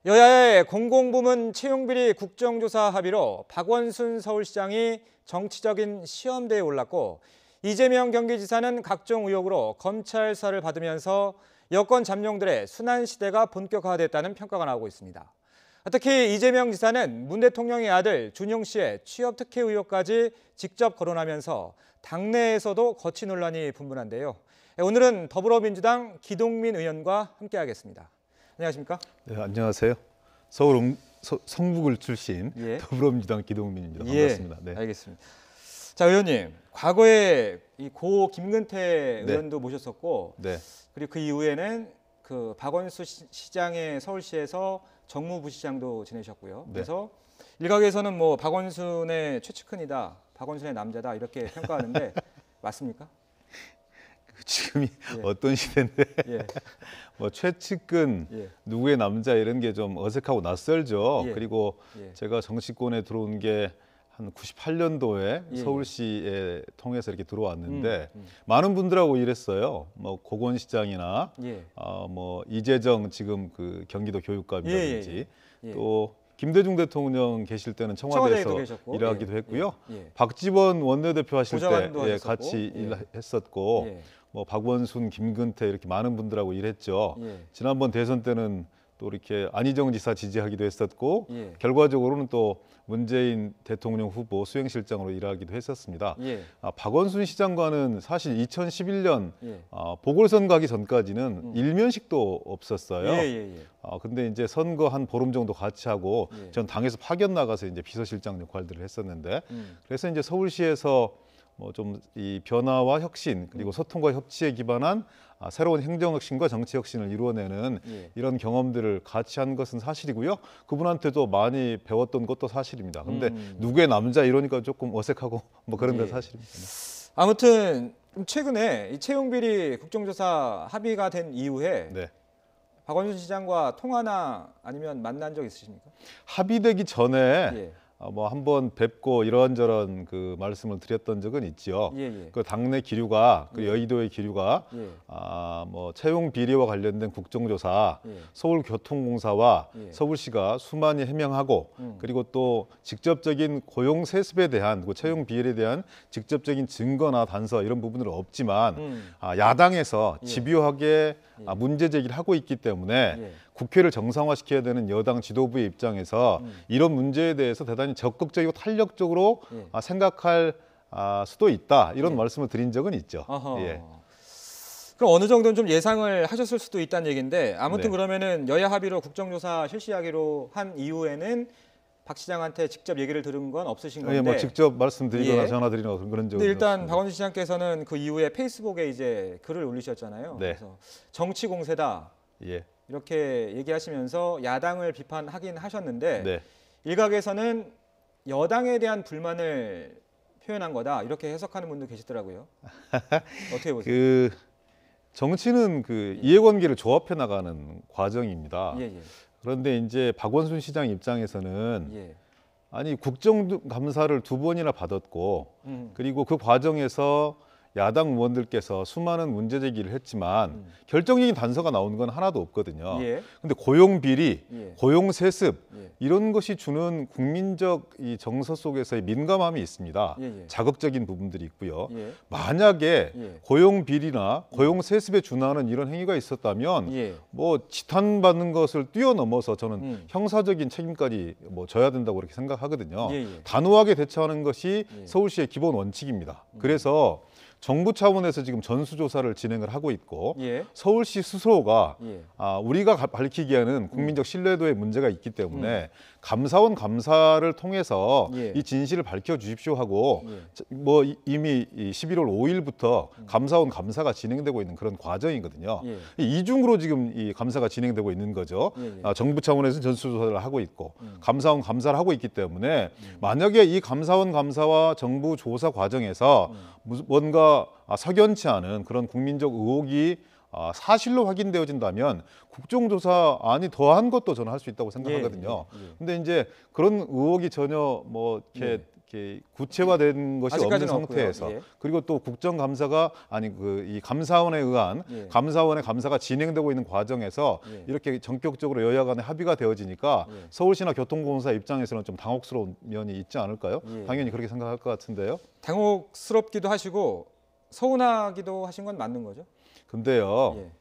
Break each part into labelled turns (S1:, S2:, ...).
S1: 여야의 공공부문 채용비리 국정조사 합의로 박원순 서울시장이 정치적인 시험대에 올랐고 이재명 경기지사는 각종 의혹으로 검찰 수사를 받으면서 여권 잠룡들의 순환시대가 본격화됐다는 평가가 나오고 있습니다. 특히 이재명 지사는 문 대통령의 아들 준용 씨의 취업 특혜 의혹까지 직접 거론하면서 당내에서도 거취 논란이 분분한데요. 오늘은 더불어민주당 기동민 의원과 함께하겠습니다. 안녕하십니까?
S2: 네, 안녕하세요. 서울 성북을 출신
S1: 예.
S2: 더불어민주당 기동민입니다. 반갑습니다.
S1: 예,
S2: 네.
S1: 알겠습니다. 자, 의원님, 과거에 이 고 김근태
S2: 네.
S1: 의원도 모셨었고,
S2: 네.
S1: 그리고 그 이후에는 그 박원순 시장의 서울시에서 정무부시장도 지내셨고요.
S2: 네.
S1: 그래서 일각에서는 뭐 박원순의 최측근이다, 박원순의 남자다 이렇게 평가하는데 맞습니까?
S2: 지금이
S1: 예.
S2: 어떤 시대인데
S1: 예.
S2: 뭐 최측근,
S1: 예.
S2: 누구의 남자 이런 게 좀 어색하고 낯설죠.
S1: 예.
S2: 그리고
S1: 예.
S2: 제가 정치권에 들어온 게 한 98년도에
S1: 예.
S2: 서울시에 통해서 이렇게 들어왔는데
S1: 음.
S2: 많은 분들하고 일했어요. 뭐 고건시장이나
S1: 예.
S2: 뭐 이재정 지금 그 경기도 교육감이라든지
S1: 예. 예.
S2: 또 김대중 대통령 계실 때는
S1: 청와대에도
S2: 청와대에서
S1: 계셨고,
S2: 일하기도
S1: 예.
S2: 했고요.
S1: 예.
S2: 박지원 원내대표 하실 때
S1: 보좌관도
S2: 예,
S1: 하셨었고,
S2: 같이
S1: 예.
S2: 일했었고
S1: 예.
S2: 뭐 박원순, 김근태 이렇게 많은 분들하고 일했죠.
S1: 예.
S2: 지난번 대선 때는 또 이렇게 안희정 지사 지지하기도 했었고
S1: 예.
S2: 결과적으로는 또 문재인 대통령 후보 수행실장으로 일하기도 했었습니다.
S1: 예.
S2: 박원순 시장과는 사실 2011년
S1: 예.
S2: 보궐선거 하기 전까지는 일면식도 없었어요.
S1: 예.
S2: 근데 이제 선거 한 보름 정도 같이 하고
S1: 예.
S2: 전 당에서 파견 나가서 이제 비서실장 역할들을 했었는데
S1: 음.
S2: 그래서 이제 서울시에서 뭐 좀 이 변화와 혁신 그리고 소통과 협치에 기반한 새로운 행정 혁신과 정치 혁신을 이루어내는
S1: 예.
S2: 이런 경험들을 같이 한 것은 사실이고요. 그분한테도 많이 배웠던 것도 사실입니다. 근데 누구의 남자 이러니까 조금 어색하고 뭐 그런 건
S1: 예.
S2: 사실입니다.
S1: 아무튼 최근에 이 채용비리 국정조사 합의가 된 이후에
S2: 네.
S1: 박원순 시장과 통화나 아니면 만난 적 있으십니까?
S2: 합의되기 전에
S1: 예.
S2: 뭐 한번 뵙고 이런저런 그 말씀을 드렸던 적은 있죠.
S1: 예.
S2: 그 당내 기류가 그
S1: 예.
S2: 여의도의 기류가
S1: 예.
S2: 뭐 채용 비리와 관련된 국정조사,
S1: 예.
S2: 서울교통공사와
S1: 예.
S2: 서울시가 수많이 해명하고 그리고 또 직접적인 고용 세습에 대한 그 채용 비리에 대한 직접적인 증거나 단서 이런 부분은 없지만 야당에서
S1: 예.
S2: 집요하게 문제 제기를 하고 있기 때문에
S1: 예.
S2: 국회를 정상화시켜야 되는 여당 지도부의 입장에서 이런 문제에 대해서 대단히 적극적이고 탄력적으로
S1: 예.
S2: 생각할 수도 있다 이런
S1: 예.
S2: 말씀을 드린 적은 있죠.
S1: 어허.
S2: 예.
S1: 그럼 어느 정도는 좀 예상을 하셨을 수도 있다는 얘기인데 아무튼
S2: 네.
S1: 그러면은 여야 합의로 국정조사 실시하기로 한 이후에는 박 시장한테 직접 얘기를 들은 건 없으신 건데.
S2: 예, 뭐 직접 말씀드리거나
S1: 예.
S2: 전화드리거나 그런 적은
S1: 근데 일단
S2: 없습니다.
S1: 박원순 시장께서는 그 이후에 페이스북에 이제 글을 올리셨잖아요.
S2: 네.
S1: 그래서 정치 공세다
S2: 예.
S1: 이렇게 얘기하시면서 야당을 비판하긴 하셨는데
S2: 네.
S1: 일각에서는 여당에 대한 불만을 표현한 거다 이렇게 해석하는 분도 계시더라고요. 어떻게 보세요?
S2: 그 정치는 그 이해관계를 조합해 나가는 과정입니다.
S1: 예.
S2: 그런데 이제 박원순 시장 입장에서는
S1: 예.
S2: 아니 국정감사를 2번이나 받았고
S1: 음.
S2: 그리고 그 과정에서 야당 의원들께서 수많은 문제 제기를 했지만 결정적인 단서가 나온 건 하나도 없거든요.
S1: 예.
S2: 근데 고용 비리,
S1: 예.
S2: 고용 세습
S1: 예.
S2: 이런 것이 주는 국민적 이 정서 속에서의 민감함이 있습니다.
S1: 예.
S2: 자극적인 부분들이 있고요.
S1: 예.
S2: 만약에
S1: 예.
S2: 고용 비리나 고용 세습에 준하는 이런 행위가 있었다면
S1: 예.
S2: 뭐 지탄받는 것을 뛰어넘어서 저는
S1: 음.
S2: 형사적인 책임까지 뭐 져야 된다고 그렇게 생각하거든요.
S1: 예.
S2: 단호하게 대처하는 것이
S1: 예.
S2: 서울시의 기본 원칙입니다. 그래서 정부 차원에서 지금 전수조사를 진행을 하고 있고
S1: 예.
S2: 서울시 스스로가
S1: 예.
S2: 우리가 밝히기에는 국민적 신뢰도에 문제가 있기 때문에 감사원 감사를 통해서
S1: 예.
S2: 이 진실을 밝혀주십시오 하고
S1: 예.
S2: 뭐 이미 11월 5일부터 감사원 감사가 진행되고 있는 그런 과정이거든요.
S1: 예.
S2: 이중으로 지금 이 감사가 진행되고 있는 거죠.
S1: 예.
S2: 정부 차원에서 전수조사를 하고 있고 감사원 감사를 하고 있기 때문에 만약에 이 감사원 감사와 정부 조사 과정에서 뭔가 석연치 않은 그런 국민적 의혹이 사실로 확인되어진다면 국정조사안이 더한 것도 저는 할 수 있다고 생각하거든요.
S1: 예.
S2: 근데 이제 그런 의혹이 전혀 뭐 이렇게 이렇게 구체화된 것이 없는
S1: 아직까지는
S2: 상태에서
S1: 없고요. 예.
S2: 그리고 또 국정감사가 아니 그 이 감사원에 의한
S1: 예.
S2: 감사원의 감사가 진행되고 있는 과정에서
S1: 예.
S2: 이렇게 전격적으로 여야 간에 합의가 되어지니까
S1: 예.
S2: 서울시나 교통공사 입장에서는 좀 당혹스러운 면이 있지 않을까요?
S1: 예.
S2: 당연히 그렇게 생각할 것 같은데요.
S1: 당혹스럽기도 하시고 서운하기도 하신 건 맞는 거죠?
S2: 근데요.
S1: 예.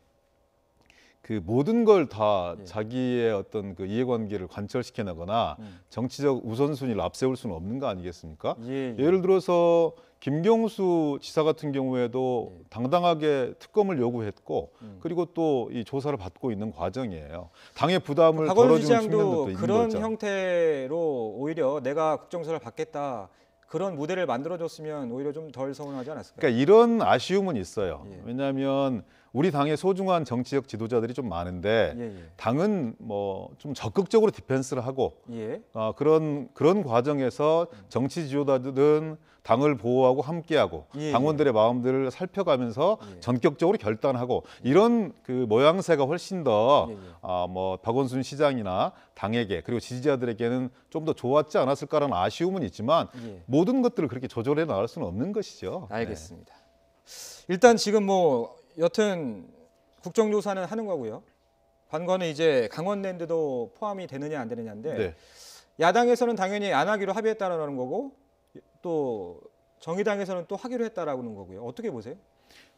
S2: 그 모든 걸 다
S1: 예.
S2: 자기의 어떤 그 이해관계를 관철시켜내거나 정치적 우선순위를 앞세울 수는 없는 거 아니겠습니까?
S1: 예.
S2: 예를 들어서 김경수 지사 같은 경우에도
S1: 예.
S2: 당당하게 특검을 요구했고 그리고 또 이 조사를 받고 있는 과정이에요. 당의 부담을
S1: 박원순
S2: 덜어주는 측면도
S1: 시장도
S2: 또 있는
S1: 그런
S2: 거죠.
S1: 형태로 오히려 내가 국정조사를 받겠다 그런 무대를 만들어줬으면 오히려 좀 덜 서운하지 않았을까요?
S2: 그러니까 이런 아쉬움은 있어요.
S1: 예.
S2: 왜냐하면 우리 당의 소중한 정치적 지도자들이 좀 많은데
S1: 예.
S2: 당은 뭐 좀 적극적으로 디펜스를 하고
S1: 예.
S2: 그런 과정에서 정치 지도자들은 당을 보호하고 함께하고
S1: 예,
S2: 당원들의 마음들을 살펴가면서
S1: 예.
S2: 전격적으로 결단하고 이런 그 모양새가 훨씬 더
S1: 예, 예.
S2: 뭐 박원순 시장이나 당에게 그리고 지지자들에게는 좀 더 좋았지 않았을까라는 아쉬움은 있지만
S1: 예.
S2: 모든 것들을 그렇게 조절해 나갈 수는 없는 것이죠.
S1: 알겠습니다. 일단 지금 뭐 여튼 국정조사는 하는 거고요. 관건은 이제 강원랜드도 포함이 되느냐 안 되느냐인데
S2: 네.
S1: 야당에서는 당연히 안 하기로 합의했다라는 거고 또 정의당에서는 또 하기로 했다라는 거고요. 어떻게 보세요?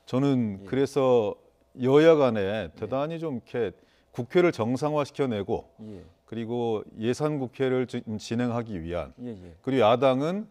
S2: 저는
S1: 예.
S2: 그래서 여야 간에 대단히 좀 이렇게 국회를 정상화시켜내고
S1: 예.
S2: 그리고 예산 국회를 진행하기 위한
S1: 예.
S2: 그리고 야당은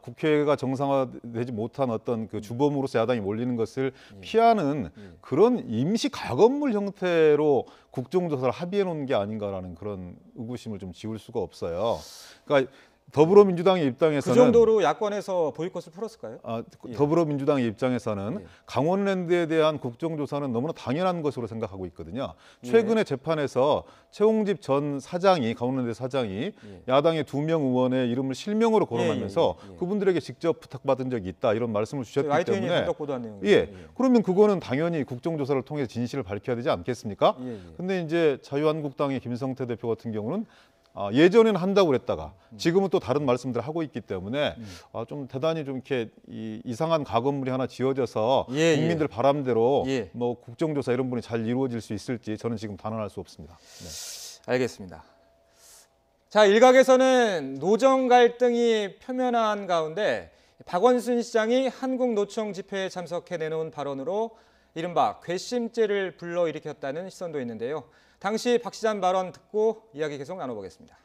S2: 국회가 정상화되지 못한 어떤 그 주범으로서 야당이 몰리는 것을 피하는 그런 임시 가건물 형태로 국정조사를 합의해 놓은 게 아닌가라는 그런 의구심을 좀 지울 수가 없어요. 그러니까 더불어민주당의
S1: 그
S2: 입장에서는
S1: 정도로 야권에서 보이콧을 풀었을까요? 예.
S2: 더불어민주당의 입장에서는
S1: 예.
S2: 강원랜드에 대한 국정조사는 너무나 당연한 것으로 생각하고 있거든요.
S1: 예.
S2: 최근에 재판에서 최홍집 전 사장이 강원랜드 사장이
S1: 예.
S2: 야당의 2명 의원의 이름을 실명으로 거론하면서
S1: 예.
S2: 그분들에게 직접 부탁받은 적이 있다 이런 말씀을 주셨기
S1: YTN이
S2: 때문에
S1: 단독 보도한 내용이죠.
S2: 예, 그러면 그거는 당연히 국정조사를 통해 진실을 밝혀야 되지 않겠습니까?
S1: 예.
S2: 근데 이제 자유한국당의 김성태 대표 같은 경우는 예전에는 한다고 그랬다가 지금은 또 다른 말씀들을 하고 있기 때문에 좀 대단히 좀 이렇게 이상한 가건물이 하나 지어져서
S1: 예.
S2: 국민들 바람대로
S1: 예.
S2: 뭐 국정조사 이런 부분이 잘 이루어질 수 있을지 저는 지금 단언할 수 없습니다. 네.
S1: 알겠습니다. 자, 일각에서는 노정 갈등이 표면화한 가운데 박원순 시장이 한국노총 집회에 참석해 내놓은 발언으로 이른바 괘씸죄를 불러일으켰다는 시선도 있는데요. 당시 박 시장 발언 듣고 이야기 계속 나눠보겠습니다.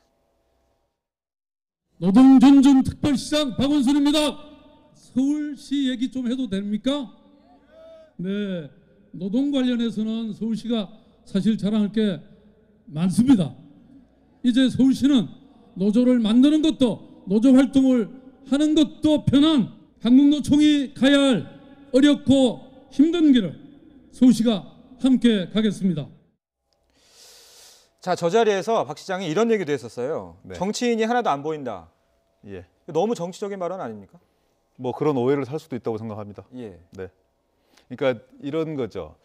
S3: 노동전전특별시장 박원순입니다. 서울시 얘기 좀 해도 됩니까? 네, 노동 관련해서는 서울시가 사실 자랑할 게 많습니다. 이제 서울시는 노조를 만드는 것도 노조 활동을 하는 것도 편한 한국노총이 가야 할 어렵고 힘든 길을 서울시가 함께 가겠습니다.
S1: 자, 저 자리에서 박 시장이 이런 얘기도 했었어요.
S2: 네.
S1: 정치인이 하나도 안 보인다.
S2: 예,
S1: 너무 정치적인 발언 아닙니까?
S2: 뭐 그런 오해를 살 수도 있다고 생각합니다.
S1: 예.
S2: 네, 그러니까 이런 거죠.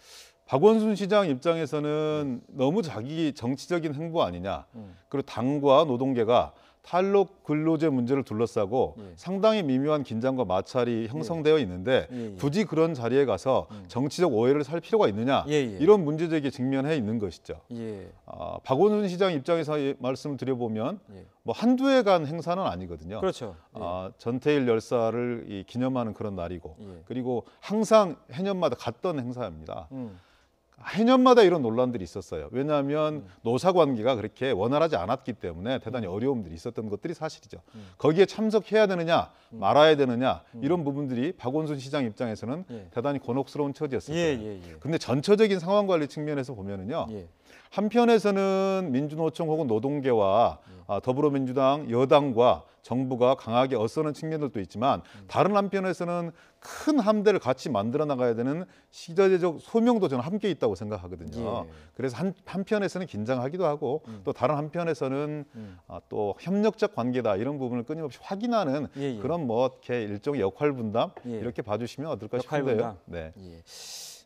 S2: 박원순 시장 입장에서는 너무 자기 정치적인 행보 아니냐. 그리고 당과 노동계가 탈록 근로제 문제를 둘러싸고
S1: 예.
S2: 상당히 미묘한 긴장과 마찰이 형성되어 있는데
S1: 예.
S2: 굳이 그런 자리에 가서 정치적 오해를 살 필요가 있느냐.
S1: 예.
S2: 이런 문제제기에 직면해 있는 것이죠.
S1: 예.
S2: 박원순 시장 입장에서 말씀을 드려보면
S1: 예.
S2: 뭐 한두 해간 행사는 아니거든요.
S1: 그렇죠. 예.
S2: 전태일 열사를 기념하는 그런 날이고
S1: 예.
S2: 그리고 항상 해년마다 갔던 행사입니다.
S1: 음.
S2: 해년마다 이런 논란들이 있었어요. 왜냐하면 노사관계가 그렇게 원활하지 않았기 때문에 대단히 어려움들이 있었던 것들이 사실이죠. 거기에 참석해야 되느냐 말아야 되느냐 이런 부분들이 박원순 시장 입장에서는
S1: 예.
S2: 대단히 곤혹스러운 처지였을
S1: 예.
S2: 거예요.
S1: 예.
S2: 근데 전체적인 상황 관리 측면에서 보면은요.
S1: 예.
S2: 한편에서는 민주노총 혹은 노동계와 더불어민주당 여당과 정부가 강하게 맞서는 측면들도 있지만 다른 한편에서는 큰 함대를 같이 만들어 나가야 되는 시대적 소명도 저는 함께 있다고 생각하거든요.
S1: 예.
S2: 그래서 한편에서는 긴장하기도 하고 또 다른 한편에서는 또 협력적 관계다 이런 부분을 끊임없이 확인하는
S1: 예.
S2: 그런 뭐 이렇게 일종의 역할 분담
S1: 예.
S2: 이렇게 봐주시면 어떨까
S1: 역할
S2: 싶은데요.
S1: 분담.
S2: 네.
S1: 예.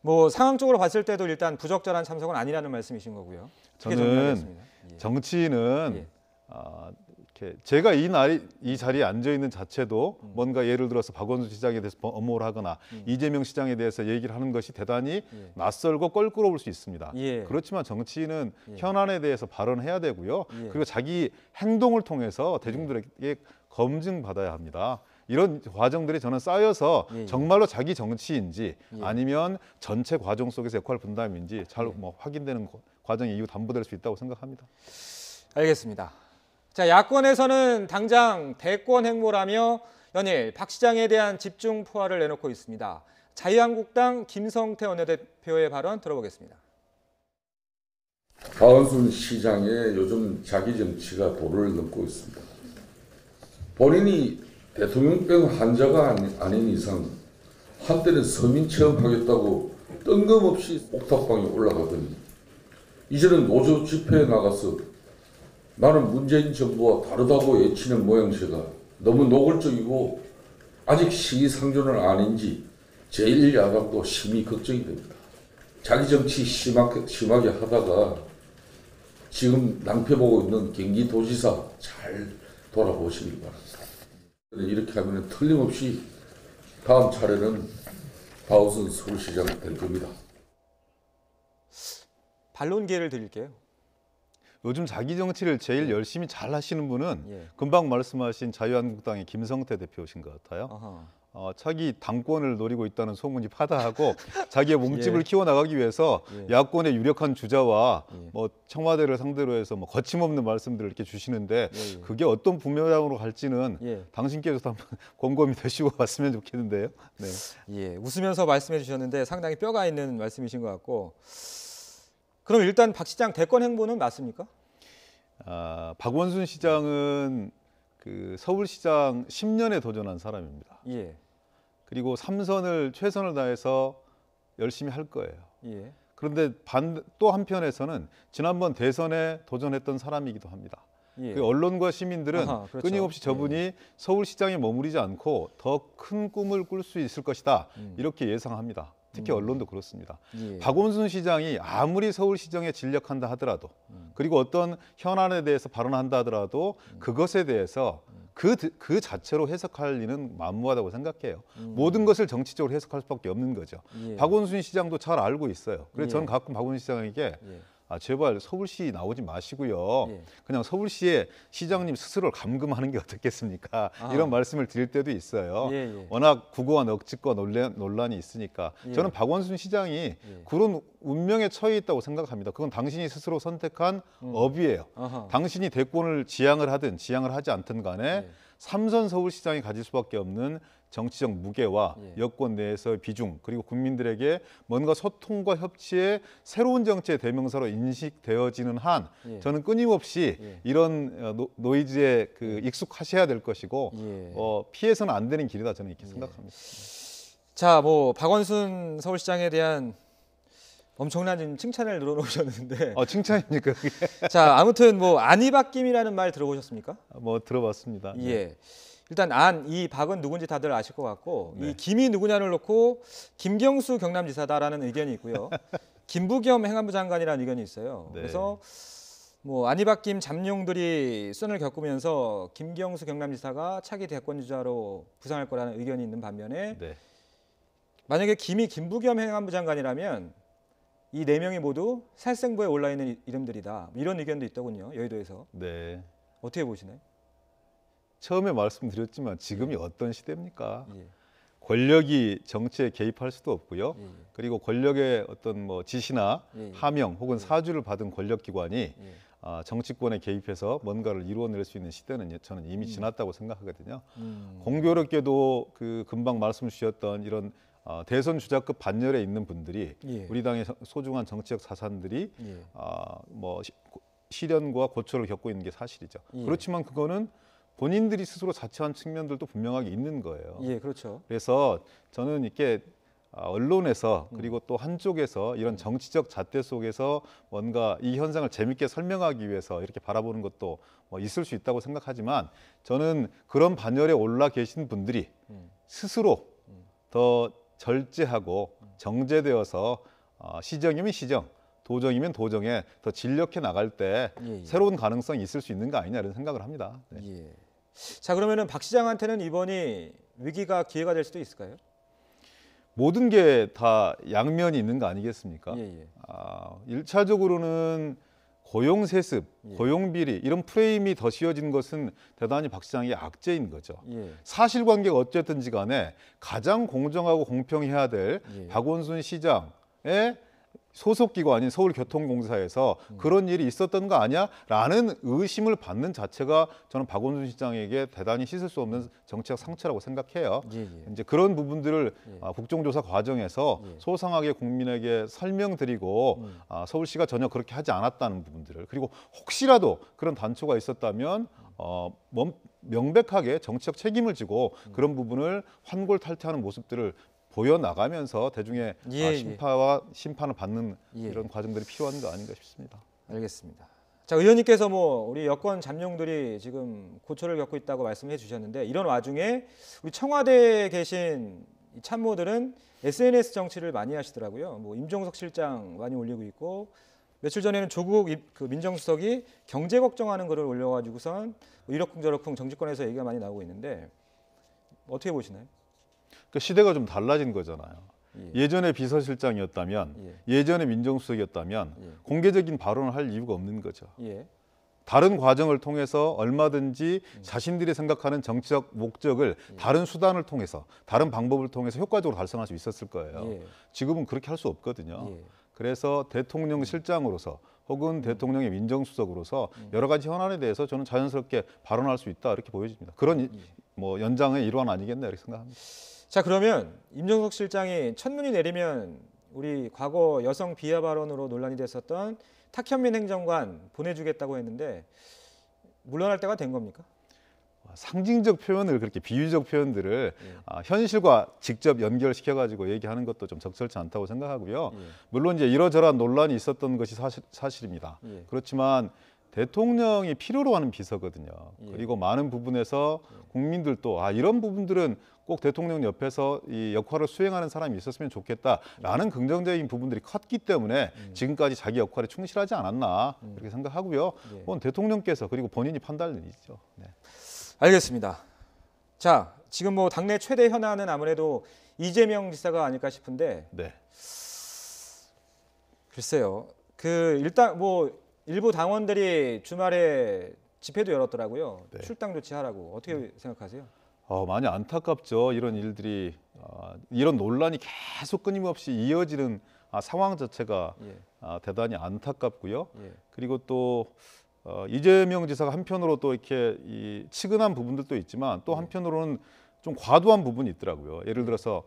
S1: 뭐 상황적으로 봤을 때도 일단 부적절한 참석은 아니라는 말씀이신 거고요. 어떻게
S2: 저는
S1: 정리하겠습니다. 예.
S2: 정치인은
S1: 예.
S2: 이렇게 제가 이 자리에 앉아 있는 자체도 뭔가 예를 들어서 박원순 시장에 대해서 엄호를 하거나 이재명 시장에 대해서 얘기를 하는 것이 대단히 낯설고 껄끄러울 수 있습니다.
S1: 예.
S2: 그렇지만 정치인은 현안에 대해서 발언해야 되고요.
S1: 예.
S2: 그리고 자기 행동을 통해서 대중들에게 검증받아야 합니다. 이런 과정들이 저는 쌓여서
S1: 예.
S2: 정말로 자기 정치인지
S1: 예.
S2: 아니면 전체 과정 속에서 역할 분담인지 잘 확인되는 과정이 이후 담보될 수 있다고 생각합니다.
S1: 알겠습니다. 자, 야권에서는 당장 대권 행보라며 연일 박 시장에 대한 집중 포화를 내놓고 있습니다. 자유한국당 김성태 원내대표의 발언 들어보겠습니다.
S4: 박원순 시장의 요즘 자기 정치가 도를 넘고 있습니다. 본인이 대통령병 환자가 아닌 이상 한때는 서민 체험하겠다고 뜬금없이 옥탑방에 올라가더니 이제는 노조 집회에 나가서 나는 문재인 정부와 다르다고 외치는 모양새가 너무 노골적이고 아직 시기상조는 아닌지 제1야당도 심히 걱정이 됩니다. 자기 정치 심하게 하다가 지금 낭패보고 있는 경기도지사 잘 돌아보시길 바랍니다. 이렇게 하면 틀림없이 다음 차례는 박원순 서울시장 될 겁니다.
S1: 반론 기회를 드릴게요.
S2: 요즘 자기 정치를 제일 열심히 잘 하시는 분은
S1: 예.
S2: 금방 말씀하신 자유한국당의 김성태 대표신 것 같아요.
S1: 아하.
S2: 자기 당권을 노리고 있다는 소문이 파다하고 자기의 몸집을
S1: 예.
S2: 키워나가기 위해서
S1: 예.
S2: 야권의 유력한 주자와
S1: 예.
S2: 뭐 청와대를 상대로 해서 뭐 거침없는 말씀들을 이렇게 주시는데
S1: 예, 예.
S2: 그게 어떤 부메랑으로 갈지는
S1: 예.
S2: 당신께서도 한번 곰곰이 되시고 왔으면 좋겠는데요. 네.
S1: 예, 웃으면서 말씀해 주셨는데 상당히 뼈가 있는 말씀이신 것 같고, 그럼 일단 박 시장 대권 행보는 맞습니까?
S2: 박원순 시장은 그 서울시장 10년에 도전한 사람입니다.
S1: 예,
S2: 그리고 3선을 최선을 다해서 열심히 할 거예요.
S1: 예,
S2: 그런데 또 한편에서는 지난번 대선에 도전했던 사람이기도 합니다.
S1: 예.
S2: 그 언론과 시민들은
S1: 아하, 그렇죠.
S2: 끊임없이 저분이 서울시장에 머무르지 않고 더 큰 꿈을 꿀 수 있을 것이다. 이렇게 예상합니다. 특히 언론도 그렇습니다.
S1: 예.
S2: 박원순 시장이 아무리 서울시장에 진력한다 하더라도 그리고 어떤 현안에 대해서 발언한다 하더라도 그것에 대해서 그 자체로 해석할 리는 만무하다고 생각해요. 모든 것을 정치적으로 해석할 수밖에 없는 거죠.
S1: 예.
S2: 박원순 시장도 잘 알고 있어요. 그래서
S1: 예.
S2: 저는 가끔 박원순 시장에게
S1: 예.
S2: 제발 서울시 나오지 마시고요.
S1: 예.
S2: 그냥 서울시의 시장님 스스로를 감금하는 게 어떻겠습니까?
S1: 아하.
S2: 이런 말씀을 드릴 때도 있어요.
S1: 예, 예.
S2: 워낙 국어와 억지과 논란이 있으니까
S1: 예.
S2: 저는 박원순 시장이 그런 운명에 처해 있다고 생각합니다. 그건 당신이 스스로 선택한 업이에요.
S1: 아하.
S2: 당신이 대권을 지향을 하든 지향을 하지 않든 간에
S1: 예.
S2: 3선 서울시장이 가질 수밖에 없는 정치적 무게와
S1: 예.
S2: 여권 내에서의 비중 그리고 국민들에게 뭔가 소통과 협치의 새로운 정치의 대명사로 인식되어지는 한
S1: 예.
S2: 저는 끊임없이
S1: 예.
S2: 이런 노이즈에 익숙하셔야 될 것이고
S1: 예.
S2: 피해서는 안 되는 길이다 저는 이렇게 생각합니다.
S1: 자, 뭐 박원순 서울시장에 대한 엄청난 지금 칭찬을 늘어놓으셨는데,
S2: 칭찬입니까 그게?
S1: 자, 아무튼 뭐 안이박김이라는 말 들어보셨습니까?
S2: 뭐 들어봤습니다. 네.
S1: 예. 일단 이 박은 누군지 다들 아실 것 같고,
S2: 네.
S1: 이 김이 누구냐를 놓고 김경수 경남지사다라는 의견이 있고요. 김부겸 행안부 장관이라는 의견이 있어요.
S2: 네.
S1: 그래서 뭐 안이박김 잠룡들이 선을 겪으면서 김경수 경남지사가 차기 대권 주자로 부상할 거라는 의견이 있는 반면에
S2: 네.
S1: 만약에 김이 김부겸 행안부 장관이라면 이 네 명이 모두 살생부에 올라 있는 이름들이다. 이런 의견도 있더군요. 여의도에서.
S2: 네.
S1: 어떻게 보시나요?
S2: 처음에 말씀드렸지만 지금이 어떤 시대입니까?
S1: 예.
S2: 권력이 정치에 개입할 수도 없고요.
S1: 예.
S2: 그리고 권력의 어떤 뭐 지시나
S1: 예.
S2: 하명 혹은 사주를 받은 권력기관이
S1: 예.
S2: 정치권에 개입해서 뭔가를 이루어낼 수 있는 시대는 저는 이미 지났다고 생각하거든요.
S1: 음.
S2: 공교롭게도 금방 말씀 주셨던 이런 대선 주자급 반열에 있는 분들이
S1: 예.
S2: 우리 당의 소중한 정치적 자산들이
S1: 예.
S2: 뭐 시련과 고초를 겪고 있는 게 사실이죠.
S1: 예.
S2: 그렇지만 그거는 본인들이 스스로 자처한 측면들도 분명하게 있는 거예요.
S1: 예, 그렇죠.
S2: 그래서 저는 이렇게 언론에서 그리고 또 한쪽에서 이런 정치적 잣대 속에서 뭔가 이 현상을 재밌게 설명하기 위해서 이렇게 바라보는 것도 뭐 있을 수 있다고 생각하지만 저는 그런 반열에 올라 계신 분들이 스스로 더 절제하고 정제되어서 시정이면 시정 도정이면 도정에 더 진력해 나갈 때
S1: 예, 예.
S2: 새로운 가능성이 있을 수 있는 거 아니냐 이런 생각을 합니다. 네.
S1: 예. 자, 그러면은 박 시장한테는 이번이 위기가 기회가 될 수도 있을까요?
S2: 모든 게 다 양면이 있는 거 아니겠습니까?
S1: 예, 예.
S2: 1차적으로는 고용 세습,
S1: 예.
S2: 고용 비리 이런 프레임이 더 씌워진 것은 대단히 박 시장의 악재인 거죠.
S1: 예.
S2: 사실관계가 어쨌든지 간에 가장 공정하고 공평해야 될
S1: 예.
S2: 박원순 시장의 소속 기관인 서울교통공사에서 그런 일이 있었던 거 아니야? 라는 의심을 받는 자체가 저는 박원순 시장에게 대단히 씻을 수 없는 정치적 상처라고 생각해요.
S1: 예, 예.
S2: 이제 그런 부분들을
S1: 예.
S2: 국정조사 과정에서
S1: 예.
S2: 소상하게 국민에게 설명드리고 서울시가 전혀 그렇게 하지 않았다는 부분들을, 그리고 혹시라도 그런 단초가 있었다면 명백하게 정치적 책임을 지고 그런 부분을 환골탈퇴하는 모습들을 보여나가면서 대중의
S1: 예,
S2: 심판을 받는
S1: 예.
S2: 이런 과정들이 필요한 거 아닌가 싶습니다.
S1: 알겠습니다. 자, 의원님께서 우리 여권 잠룡들이 지금 고초를 겪고 있다고 말씀해 주셨는데, 이런 와중에 우리 청와대에 계신 이 참모들은 SNS 정치를 많이 하시더라고요. 임종석 실장 많이 올리고 있고, 며칠 전에는 조국 민정수석이 경제 걱정하는 글을 올려가지고선 이러쿵저러쿵 정치권에서 얘기가 많이 나오고 있는데 어떻게 보시나요?
S2: 그 시대가 좀 달라진 거잖아요.
S1: 예.
S2: 예전에 비서실장이었다면, 예전에 민정수석이었다면
S1: 예.
S2: 공개적인 발언을 할 이유가 없는 거죠.
S1: 예.
S2: 다른 과정을 통해서 얼마든지 자신들이 생각하는 정치적 목적을 다른 수단을 통해서, 다른 방법을 통해서 효과적으로 달성할 수 있었을 거예요.
S1: 예.
S2: 지금은 그렇게 할 수 없거든요.
S1: 예.
S2: 그래서 대통령 실장으로서 혹은 대통령의 민정수석으로서 여러 가지 현안에 대해서 저는 자연스럽게 발언할 수 있다 이렇게 보여집니다. 그런 연장의 일환 아니겠나 이렇게 생각합니다.
S1: 자, 그러면 임종석 실장이 첫눈이 내리면 우리 과거 여성 비하 발언으로 논란이 됐었던 탁현민 행정관 보내주겠다고 했는데 물러날 때가 된 겁니까?
S2: 상징적 표현을, 그렇게 비유적 표현들을 현실과 직접 연결시켜 가지고 얘기하는 것도 좀 적절치 않다고 생각하고요. 물론 이제 이러저러한 논란이 있었던 것이 사실입니다.
S1: 예.
S2: 그렇지만 대통령이 필요로 하는 비서거든요.
S1: 예.
S2: 그리고 많은 부분에서 국민들도 이런 부분들은 꼭 대통령 옆에서 이 역할을 수행하는 사람이 있었으면 좋겠다라는 긍정적인 부분들이 컸기 때문에 지금까지 자기 역할에 충실하지 않았나 이렇게 생각하고요.
S1: 예.
S2: 그건 대통령께서 그리고 본인이 판단이죠. 네.
S1: 알겠습니다. 자, 지금 당내 최대 현안은 아무래도 이재명 지사가 아닐까 싶은데,
S2: 네.
S1: 글쎄요. 일단 일부 당원들이 주말에 집회도 열었더라고요.
S2: 네.
S1: 출당 조치하라고. 어떻게 생각하세요?
S2: 많이 안타깝죠. 이런 일들이, 이런 논란이 계속 끊임없이 이어지는 상황 자체가
S1: 예.
S2: 대단히 안타깝고요.
S1: 예.
S2: 그리고 또 이재명 지사가 한편으로 또 이렇게 치근한 부분들도 있지만 또 한편으로는 좀 과도한 부분이 있더라고요. 예를 들어서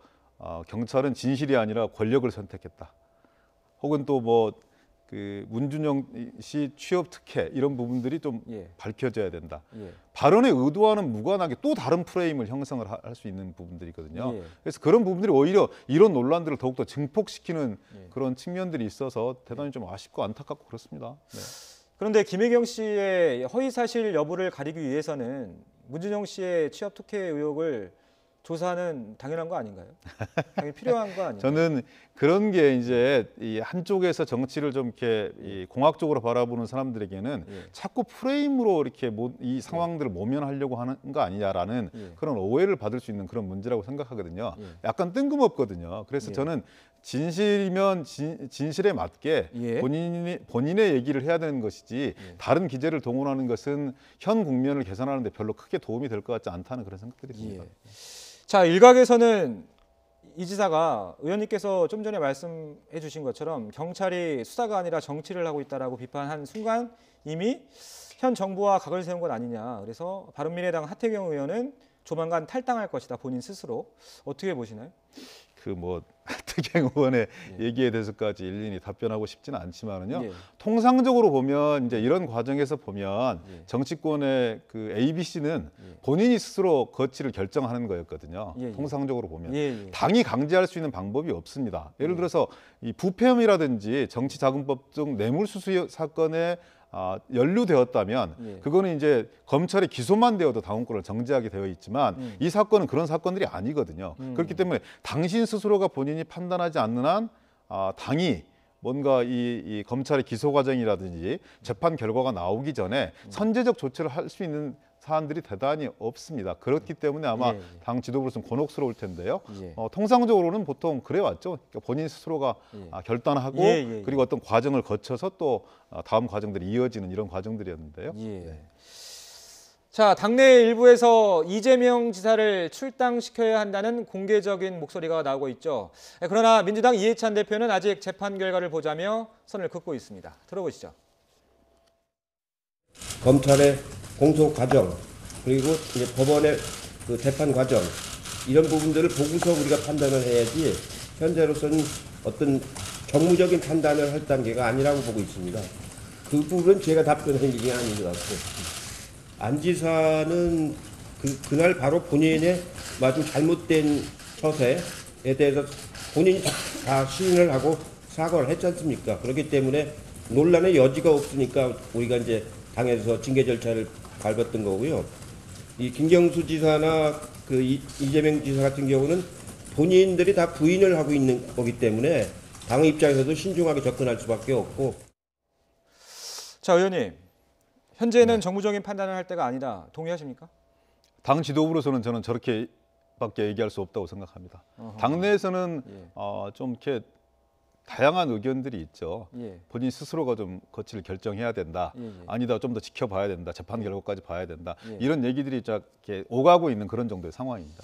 S2: 경찰은 진실이 아니라 권력을 선택했다. 혹은 또 문준영 씨 취업 특혜 이런 부분들이 좀
S1: 예.
S2: 밝혀져야 된다.
S1: 예.
S2: 발언의 의도와는 무관하게 또 다른 프레임을 형성을 할 수 있는 부분들이거든요.
S1: 예.
S2: 그래서 그런 부분들이 오히려 이런 논란들을 더욱더 증폭시키는
S1: 예.
S2: 그런 측면들이 있어서 대단히 좀 아쉽고 안타깝고 그렇습니다. 네.
S1: 그런데 김혜경 씨의 허위 사실 여부를 가리기 위해서는 문준영 씨의 취업 특혜 의혹을 조사는 당연한 거 아닌가요? 당연히 필요한 거 아닌가요?
S2: 저는 그런 게 이제 이 한쪽에서 정치를 좀 이렇게 공학적으로 바라보는 사람들에게는
S1: 예.
S2: 자꾸 프레임으로 이렇게 이 상황들을 모면하려고 하는 거 아니냐라는
S1: 예.
S2: 그런 오해를 받을 수 있는 그런 문제라고 생각하거든요.
S1: 예.
S2: 약간 뜬금없거든요. 그래서
S1: 예.
S2: 저는 진실이면 진실에 맞게
S1: 예.
S2: 본인의 얘기를 해야 되는 것이지 다른 기재를 동원하는 것은 현 국면을 개선하는 데 별로 크게 도움이 될 것 같지 않다는 그런 생각들이 듭니다.
S1: 예. 자, 일각에서는 이 지사가 의원님께서 좀 전에 말씀해 주신 것처럼 경찰이 수사가 아니라 정치를 하고 있다라고 비판한 순간 이미 현 정부와 각을 세운 것 아니냐. 그래서 바른미래당 하태경 의원은 조만간 탈당할 것이다. 본인 스스로. 어떻게 보시나요?
S2: 하태경 의원의 얘기에 대해서까지 일일이 답변하고 싶지는 않지만은요.
S1: 예.
S2: 통상적으로 보면 이제 이런 과정에서 보면
S1: 예.
S2: 정치권의 ABC는 본인이 스스로 거취를 결정하는 거였거든요.
S1: 예, 예.
S2: 통상적으로 보면
S1: 예, 예.
S2: 당이 강제할 수 있는 방법이 없습니다. 예를 들어서 이 부패 혐의라든지 정치자금법 등 뇌물수수 사건에 연루되었다면
S1: 예.
S2: 그거는 이제 검찰의 기소만 되어도 당원권을 정지하게 되어 있지만 이 사건은 그런 사건들이 아니거든요. 그렇기 때문에 당신 스스로가 본인이 판단하지 않는 한 당이 뭔가 이 검찰의 기소 과정이라든지 재판 결과가 나오기 전에 선제적 조치를 할 수 있는 사안들이 대단히 없습니다. 그렇기 때문에 아마
S1: 예.
S2: 당 지도부로서는 곤혹스러울 텐데요.
S1: 예.
S2: 통상적으로는 보통 그래왔죠. 그러니까 본인 스스로가
S1: 예.
S2: 결단하고
S1: 예.
S2: 그리고 어떤 과정을 거쳐서 또 다음 과정들이 이어지는 이런 과정들이었는데요.
S1: 예. 자, 당내 일부에서 이재명 지사를 출당시켜야 한다는 공개적인 목소리가 나오고 있죠. 그러나 민주당 이해찬 대표는 아직 재판 결과를 보자며 선을 긋고 있습니다. 들어보시죠.
S5: 검찰의 공소 과정 그리고 이제 법원의 그 재판 과정 이런 부분들을 보고서 우리가 판단을 해야지 현재로서는 어떤 정무적인 판단을 할 단계가 아니라고 보고 있습니다. 그 부분은 제가 답변할 일이 아닌 것 같고 안 지사는 그날 바로 본인의 아주 잘못된 처세에 대해서 본인이 다 시인을 하고 사과를 했지 않습니까? 그렇기 때문에 논란의 여지가 없으니까 우리가 이제 당에서 징계 절차를 밟았던 거고요. 이 김경수 지사나 그 이재명 지사 같은 경우는 본인들이 다 부인을 하고 있는 거기 때문에 당 입장에서도 신중하게 접근할 수밖에 없고.
S1: 자, 의원님. 현재는 정무적인 판단을 할 때가 아니다. 동의하십니까?
S2: 당 지도부로서는 저는 저렇게밖에 얘기할 수 없다고 생각합니다. 당내에서는 좀 이렇게 다양한 의견들이 있죠.
S1: 예.
S2: 본인 스스로가 좀 거취를 결정해야 된다. 아니다, 좀 더 지켜봐야 된다. 재판 결과까지 봐야 된다. 이런 얘기들이 이렇게 오가고 있는 그런 정도의 상황입니다.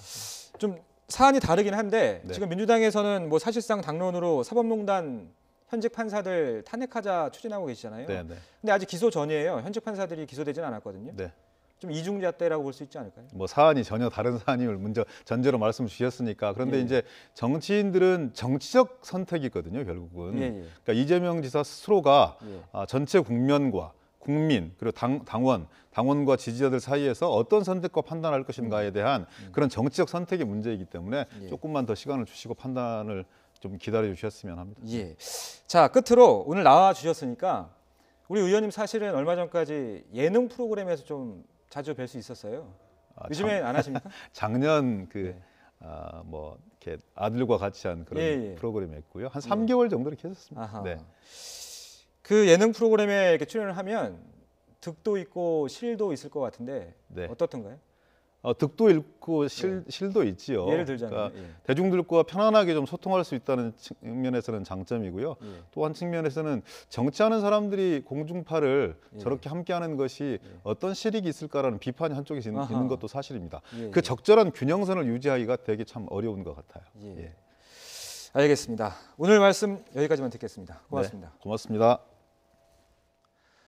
S1: 좀 사안이 다르긴 한데
S2: 네.
S1: 지금 민주당에서는 뭐 사실상 당론으로 사법농단 현직 판사들 탄핵하자 추진하고 계시잖아요.
S2: 네, 네.
S1: 근데 아직 기소 전이에요. 현직 판사들이 기소되지는 않았거든요.
S2: 네.
S1: 좀 이중잣대라고 볼 수 있지 않을까요?
S2: 뭐 사안이 전혀 다른 사안임을 먼저 전제로 말씀 주셨으니까 그런데
S1: 예.
S2: 이제 정치인들은 정치적 선택이거든요, 결국은.
S1: 예.
S2: 그러니까 이재명 지사 스스로가
S1: 예.
S2: 전체 국면과 국민 그리고 당원과 지지자들 사이에서 어떤 선택과 판단할 것인가에 대한 그런 정치적 선택의 문제이기 때문에
S1: 예.
S2: 조금만 더 시간을 주시고 판단을 좀 기다려 주셨으면 합니다.
S1: 예. 자, 끝으로 오늘 나와 주셨으니까 우리 의원님 사실은 얼마 전까지 예능 프로그램에서 좀 자주 뵐 수 있었어요. 요즘에 안 하십니까?
S2: 작년
S1: 네.
S2: 뭐 이렇게 아들과 같이 한 그런
S1: 예.
S2: 프로그램이 있고요. 한 3개월 정도 이렇게 했었습니다.
S1: 아하.
S2: 네.
S1: 그 예능 프로그램에 이렇게 출연을 하면 득도 있고 실도 있을 것 같은데
S2: 네.
S1: 어떻던가요?
S2: 득도 있고 실도 있지요.
S1: 예를 들자면
S2: 그러니까
S1: 예.
S2: 대중들과 편안하게 좀 소통할 수 있다는 측면에서는 장점이고요.
S1: 예.
S2: 또 한 측면에서는 정치하는 사람들이 공중파를
S1: 예.
S2: 저렇게 함께하는 것이 어떤 실익이 있을까라는 비판이 한쪽에
S1: 아하.
S2: 있는 것도 사실입니다.
S1: 예,
S2: 그
S1: 예.
S2: 적절한 균형선을 유지하기가 되게 참 어려운 것 같아요.
S1: 예.
S2: 예.
S1: 알겠습니다. 오늘 말씀 여기까지만 듣겠습니다. 고맙습니다.
S2: 네, 고맙습니다.